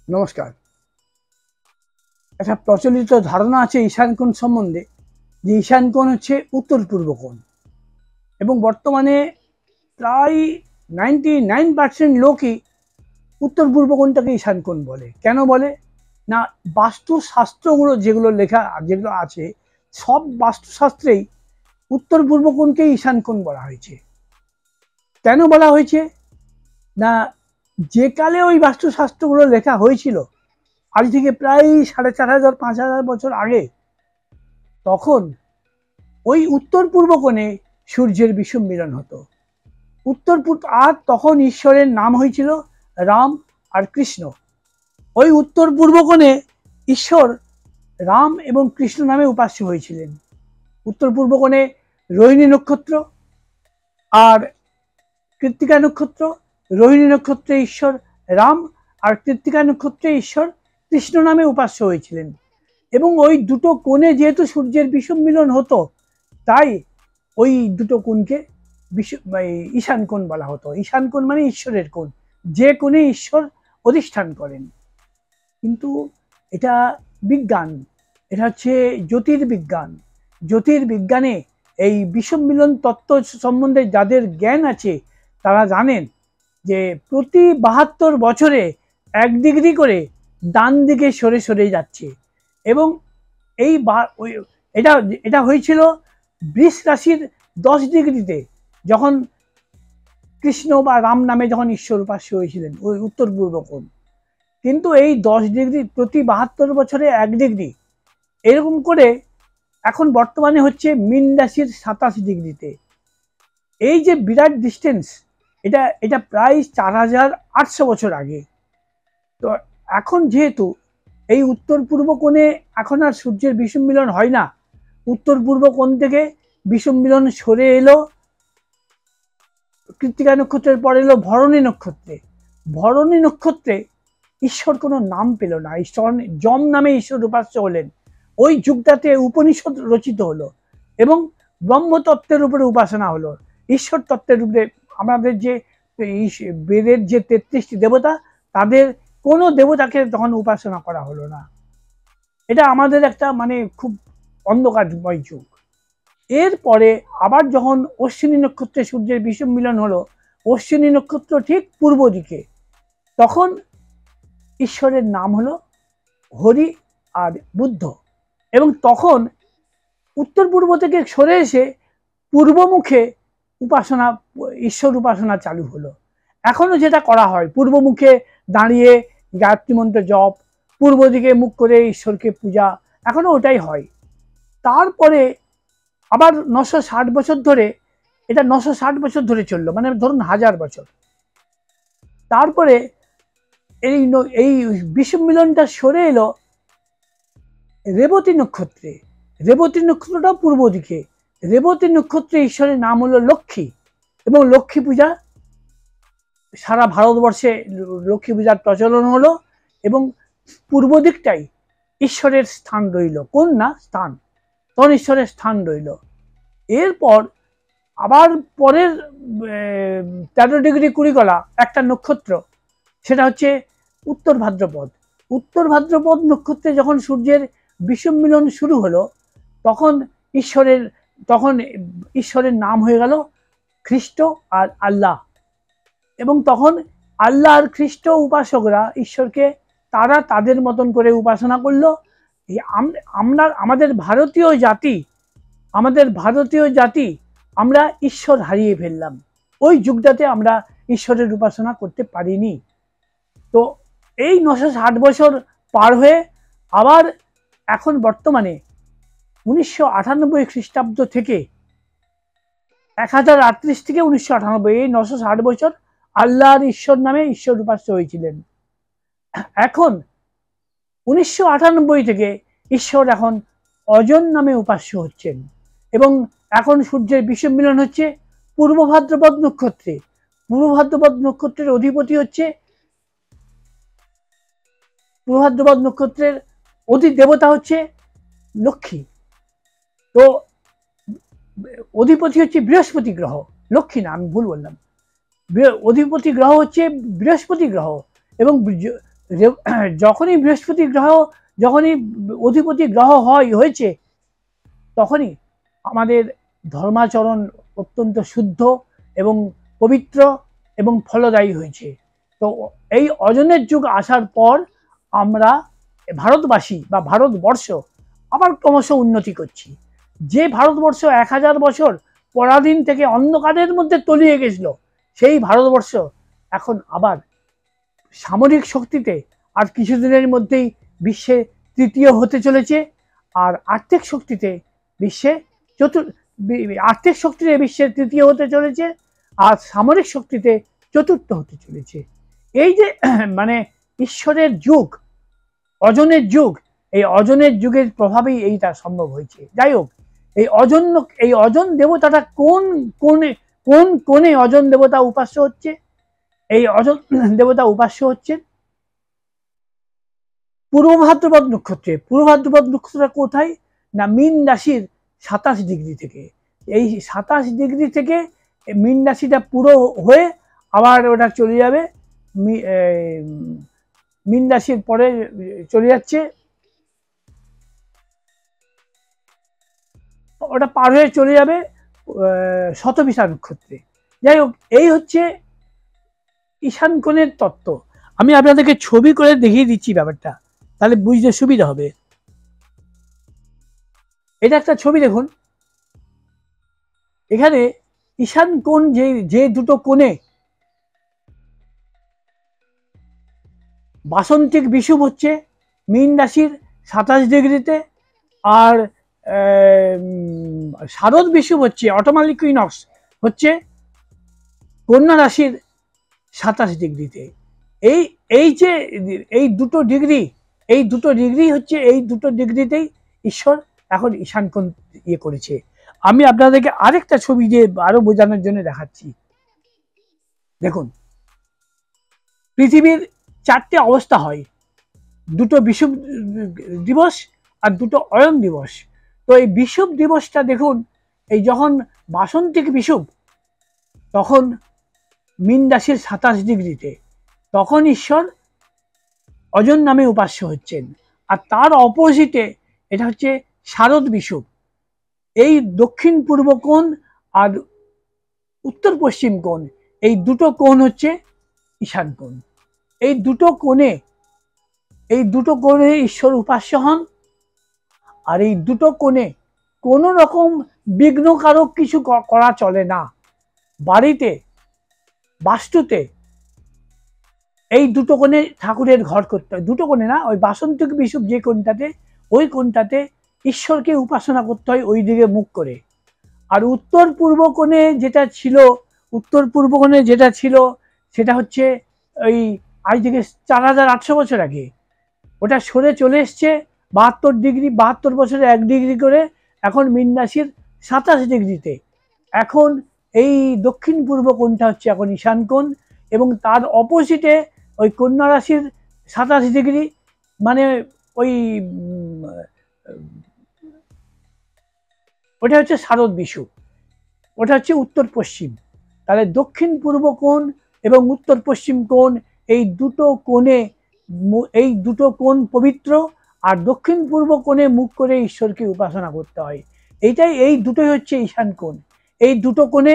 নমস্কার। একটা প্রচলিত ধারণা আছে ঈশান কোণ সম্বন্ধে, যে ঈশান কোণ হচ্ছে উত্তর পূর্ব কোণ, এবং বর্তমানে প্রায় 99% লোকই উত্তর পূর্ব কোণটাকে ঈশান কোণ বলে। কেন বলে? না, বাস্তুশাস্ত্রগুলো যেগুলো আছে, সব বাস্তুশাস্ত্রেই উত্তর পূর্ব কোণকে ঈশান কোণ বলা হয়েছে। কেন বলা হয়েছে? না, যে কালে ওই বাস্তুশাস্ত্রগুলো লেখা হয়েছিল, আজ থেকে প্রায় 4500-5000 বছর আগে, তখন ওই উত্তর পূর্ব কোণে সূর্যের বিষুব মিলন হতো। আর তখন ঈশ্বরের নাম হয়েছিল রাম আর কৃষ্ণ। ওই উত্তর পূর্ব কোণে ঈশ্বর রাম এবং কৃষ্ণ নামে উপাস্য হয়েছিলেন। উত্তর পূর্ব কোণে রোহিণী নক্ষত্র আর কৃত্তিকা নক্ষত্র, রোহিণী নক্ষত্রে ঈশ্বর রাম আর কৃত্তিকা নক্ষত্রে ঈশ্বর কৃষ্ণ নামে উপাস্য হয়েছিলেন। এবং ওই দুটো কোণে যেহেতু সূর্যের বিষুব মিলন হতো, তাই ওই দুটো কোণকে ঈশান কোণ বলা হতো। ঈশান কোণ মানে ঈশ্বরের কোণ, যে কোণে ঈশ্বর অধিষ্ঠান করেন। কিন্তু এটা বিজ্ঞান, এটা হচ্ছে জ্যোতির্বিজ্ঞান। জ্যোতির্বিজ্ঞানে এই বিষুব মিলন তত্ত্ব সম্বন্ধে যাদের জ্ঞান আছে, তারা জানেন যে প্রতি 72 বছরে 1 ডিগ্রি করে ডান দিকে সরে সরে যাচ্ছে। এবং এটা হয়েছিল বৃষ রাশির 10 ডিগ্রিতে, যখন কৃষ্ণ বা রাম নামে যখন ঈশ্বর উপাস্য হয়েছিলেন, ওই উত্তর পূর্ব কোণ। কিন্তু এই 10 ডিগ্রি প্রতি 72 বছরে 1 ডিগ্রি, এরকম করে এখন বর্তমানে হচ্ছে মীন রাশির 27 ডিগ্রিতে। এই যে বিরাট ডিস্টেন্স, এটা প্রায় 4800 বছর আগে। তো এখন যেহেতু এই উত্তর পূর্ব কোণে এখন আর সূর্যের বিষুব মিলন হয় না, উত্তর পূর্ব কোণ থেকে বিষুব মিলন সরে এলো কৃত্তিকা নক্ষত্রের পর এলো ভরণী নক্ষত্রে। ভরণী নক্ষত্রে ঈশ্বর কোনো নাম পেল না, ঈশ্বর যম নামে ঈশ্বর উপাস্য হলেন। ওই যুগটাতে উপনিষদ রচিত হলো এবং ব্রহ্মতত্ত্বের উপরে উপাসনা হলো। ঈশ্বর তত্ত্বের উপরে আমাদের যে বেদের যে 33টি দেবতা, তাদের কোনো দেবতাকে তখন উপাসনা করা হলো না। এটা আমাদের একটা খুব অন্ধকারময় যুগ। এরপরে আবার যখন অশ্বিনী নক্ষত্রে সূর্যের বিষুব মিলন হলো, অশ্বিনী নক্ষত্র ঠিক পূর্ব দিকে, তখন ঈশ্বরের নাম হলো হরি আর বুদ্ধ। এবং তখন উত্তর পূর্ব থেকে সরে এসে পূর্বমুখে ঈশ্বর উপাসনা চালু হলো। এখনো যেটা করা হয়, পূর্বমুখে দাঁড়িয়ে গায়ত্রী মন্ত্র জপ, পূর্ব দিকে মুখ করে ঈশ্বরকে পূজা, এখনো ওটাই হয়। তারপরে আবার 960 বছর ধরে, এটা 960 বছর ধরে চললো, ধরুন 1000 বছর। তারপরে এই বিষুব মিলনটা সরে এলো রেবতী নক্ষত্রে। রেবতী নক্ষত্রটা পূর্ব দিকে। রেবতী নক্ষত্রে ঈশ্বরের নাম হলো লক্ষ্মী, এবং লক্ষ্মী পূজা সারা ভারতবর্ষে লক্ষ্মী পূজার প্রচলন হলো। এবং পূর্ব দিকটাই ঈশ্বরের স্থান রইল, কোন না স্থান, তখন ঈশ্বরের স্থান রইল। এরপর আবার পরের 13 ডিগ্রি 20 কলা একটা নক্ষত্র, সেটা হচ্ছে উত্তর ভাদ্রপদ। উত্তর ভাদ্রপদ নক্ষত্রে যখন সূর্যের বিষুব মিলন শুরু হলো, তখন ঈশ্বরের নাম হয়ে গেল খ্রিস্ট আর আল্লাহ। এবং তখন আল্লাহ আর খ্রিস্ট উপাসকরা ঈশ্বরকে তারা তাদের মতন করে উপাসনা করলো। আমাদের ভারতীয় জাতি আমরা ঈশ্বর হারিয়ে ফেললাম। ওই যুগটাতে আমরা ঈশ্বরের উপাসনা করতে পারিনি। তো এই 960 বছর পার হয়ে আবার এখন বর্তমানে 1998 খ্রিস্টাব্দ থেকে 1038 থেকে 1998, এই 960 বছর আল্লাহর ঈশ্বর নামে ঈশ্বর উপাস্য হয়েছিলেন। এখন 1998 থেকে ঈশ্বর এখন অজন নামে উপাস্য হচ্ছেন। এবং এখন সূর্যের বিষুব মিলন হচ্ছে পূর্ব ভাদ্রপদ নক্ষত্রে। পূর্ব ভাদ্রপদ নক্ষত্রের অধিপতি হচ্ছে, পূর্ব ভাদ্রপদ নক্ষত্রের অধিদেবতা হচ্ছে লক্ষ্মী। তো অধিপতি হচ্ছে বৃহস্পতি গ্রহ, লক্ষ্মী না, আমি ভুল বললাম। অধিপতি গ্রহ হচ্ছে বৃহস্পতি গ্রহ। এবং যখনই বৃহস্পতি গ্রহ যখনই অধিপতি গ্রহ হয়েছে তখনই আমাদের ধর্মাচরণ অত্যন্ত শুদ্ধ এবং পবিত্র এবং ফলদায়ী হয়েছে। তো এই অজনের যুগ আসার পর আমরা ভারতবাসী বা ভারতবর্ষ আবার ক্রমশ উন্নতি করছি। যে ভারতবর্ষ 1000 বছর পরাধীন থেকে অন্ধকারের মধ্যে তলিয়ে গেছিল, সেই ভারতবর্ষ এখন আবার সামরিক শক্তিতে আর কিছুদিনের মধ্যেই বিশ্বে তৃতীয় হতে চলেছে, আর আর্থিক শক্তিতে বিশ্বে আর্থিক শক্তিতে বিশ্বের তৃতীয় হতে চলেছে, আর সামরিক শক্তিতে চতুর্থ হতে চলেছে। এই যে মানে ঈশ্বরের যুগ, অজনের যুগ, এই অজনের যুগের প্রভাবেই এইটা সম্ভব হয়েছে। যাই হোক, এই অজন দেবতাটা কোন কোনে কোন কোনে অজন দেবতা উপাস্য হচ্ছে? এই অজন দেবতা উপাস্য হচ্ছে পূর্ব ভাদ্রপদ নক্ষত্রে। পূর্ব ভাদ্রপদ নক্ষত্রটা কোথায়? না, মীন রাশির 27 ডিগ্রি থেকে। এই 27 ডিগ্রি থেকে মীন রাশিটা পুরো হয়ে আবার ওটা চলে যাবে মীন রাশির পরে চলে যাচ্ছে, ওটা পার হয়ে চলে যাবে শতভিষা নক্ষত্রে। যাই হোক, এই হচ্ছে ঈশান কোণের তত্ত্ব। আমি আপনাদেরকে ছবি করে দেখিয়ে দিচ্ছি ব্যাপারটা, তাহলে বুঝতে সুবিধা হবে। এটা একটা ছবি দেখুন, এখানে ঈশান কোণ যে দুটো কোণে বাসন্তিক বিষুব হচ্ছে মীন রাশির 27 ডিগ্রিতে, আর শারদ বিষুব হচ্ছে অটোমাল ইকুইনক্স হচ্ছে কন্যা রাশির 27 ডিগ্রিতে। এই যে এই দুটো ডিগ্রি হচ্ছে, এই দুটো ডিগ্রিতেই ঈশ্বর এখন ঈশান কোণ ইয়ে করেছে। আমি আপনাদেরকে আরেকটা ছবি দিয়ে আরো বোঝানোর জন্য দেখাচ্ছি। দেখুন, পৃথিবীর 4টে অবস্থা হয়, দুটো বিষুব দিবস আর দুটো অয়ন দিবস। তো এই বিষুব দিবসটা দেখুন, এই যখন বাসন্তিক বিষুব তখন মীন রাশির 27 ডিগ্রিতে, তখন ঈশ্বর অজন নামে উপাস্য হচ্ছেন। আর তার অপোজিটে এটা হচ্ছে শারদ বিষুব। এই দক্ষিণ পূর্ব কোণ আর উত্তর পশ্চিম কোণ, এই দুটো কোণ হচ্ছে ঈশান কোণ। এই দুটো কোণে ঈশ্বর উপাস্য হন। আর এই দুটো কোণে কোনো রকম বিঘ্নকারক কিছু করা চলে না। বাড়িতে বাস্তুতে এই দুটো কোণে ঠাকুরের ঘর করতে হয়। দুটো কোণে না, ওই বাসন্তিক বিষুব যে কোণটাতে, ওই কোণটাতে ঈশ্বরকে উপাসনা করতে হয় ওই দিকে মুখ করে। আর উত্তর পূর্ব কোণে যেটা ছিল সেটা হচ্ছে ওই আজ থেকে 4800 বছর আগে, ওটা সরে চলে এসছে 72 ডিগ্রি, 72 বছরে 1 ডিগ্রি করে, এখন মীন রাশির 27 ডিগ্রিতে। এখন এই দক্ষিণ পূর্ব কোণটা হচ্ছে এখন ঈশান কোণ, এবং তার অপোজিটে ওই কন্যা রাশির 27 ডিগ্রি, মানে ওই ওটা হচ্ছে শারদ বিষুব, ওটা হচ্ছে উত্তর পশ্চিম। তাহলে দক্ষিণ পূর্ব কোণ এবং উত্তর পশ্চিম কোণ, এই দুটো কোণ পবিত্র, আর দক্ষিণ পূর্ব কোণে মুখ করে ঈশ্বরকে উপাসনা করতে হয়। এই দুটোই হচ্ছে ঈশান কোণ। এই দুটো কোণে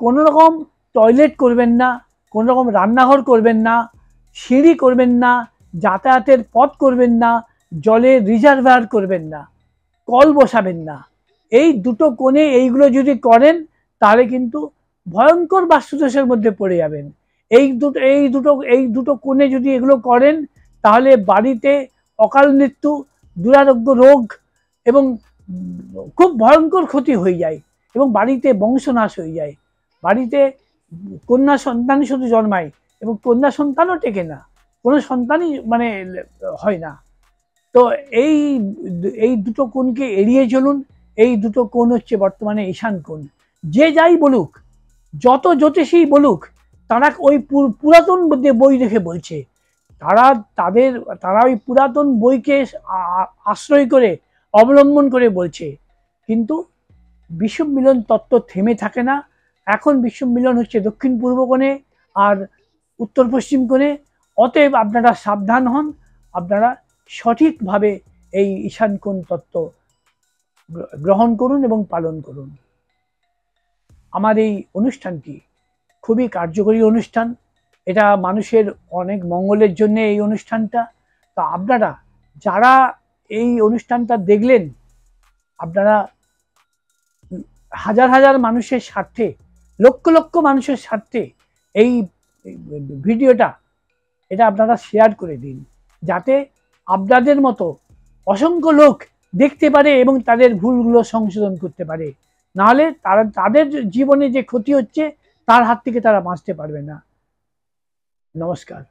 কোনো রকম টয়লেট করবেন না, কোনো রকম রান্নাঘর করবেন না, সিঁড়ি করবেন না, যাতায়াতের পথ করবেন না, জলের রিজার্ভার করবেন না, কল বসাবেন না। এই দুটো কোণে এইগুলো যদি করেন তাহলে কিন্তু ভয়ঙ্কর বাস্তুদোষের মধ্যে পড়ে যাবেন। এই দুটো কোণে যদি এগুলো করেন তাহলে বাড়িতে অকাল মৃত্যু, দুরারোগ্য রোগ এবং খুব ভয়ঙ্কর ক্ষতি হয়ে যায়, এবং বাড়িতে বংশনাশ হয়ে যায়। বাড়িতে কন্যা সন্তানই শুধু জন্মায় এবং কন্যা সন্তানও টেকে না, কোনো সন্তানই মানে হয় না। তো এই দুটো কোণকে এড়িয়ে চলুন। এই দুটো কোণ হচ্ছে বর্তমানে ঈশান কোণ। যে যাই বলুক, যত জ্যোতিষী বলুক, তারা ওই পুরাতন বই দেখে বলছে, তারা ওই পুরাতন বইকে আশ্রয় করে অবলম্বন করে বলছে, কিন্তু বিষুব মিলন তত্ত্ব থেমে থাকে না। এখন বিষুব মিলন হচ্ছে দক্ষিণ পূর্ব কোণে আর উত্তর পশ্চিম কোণে, অতএব আপনারা সাবধান হন, আপনারা সঠিকভাবে এই ঈশানকোণ তত্ত্ব গ্রহণ করুন এবং পালন করুন। আমার এই অনুষ্ঠানটি খুবই কার্যকরী অনুষ্ঠান, এটা মানুষের অনেক মঙ্গলের জন্য এই অনুষ্ঠানটা। তো আপনারা যারা এই অনুষ্ঠানটা দেখলেন, আপনারা হাজার হাজার মানুষের স্বার্থে, লক্ষ লক্ষ মানুষের স্বার্থে এই ভিডিওটা এটা আপনারা শেয়ার করে দিন, যাতে আপনাদের মতো অসংখ্য লোক দেখতে পারে এবং তাদের ভুলগুলো সংশোধন করতে পারে। নাহলে তাদের জীবনে যে ক্ষতি হচ্ছে তার হাত থেকে তারা বাঁচতে পারবে না। নমস্কার।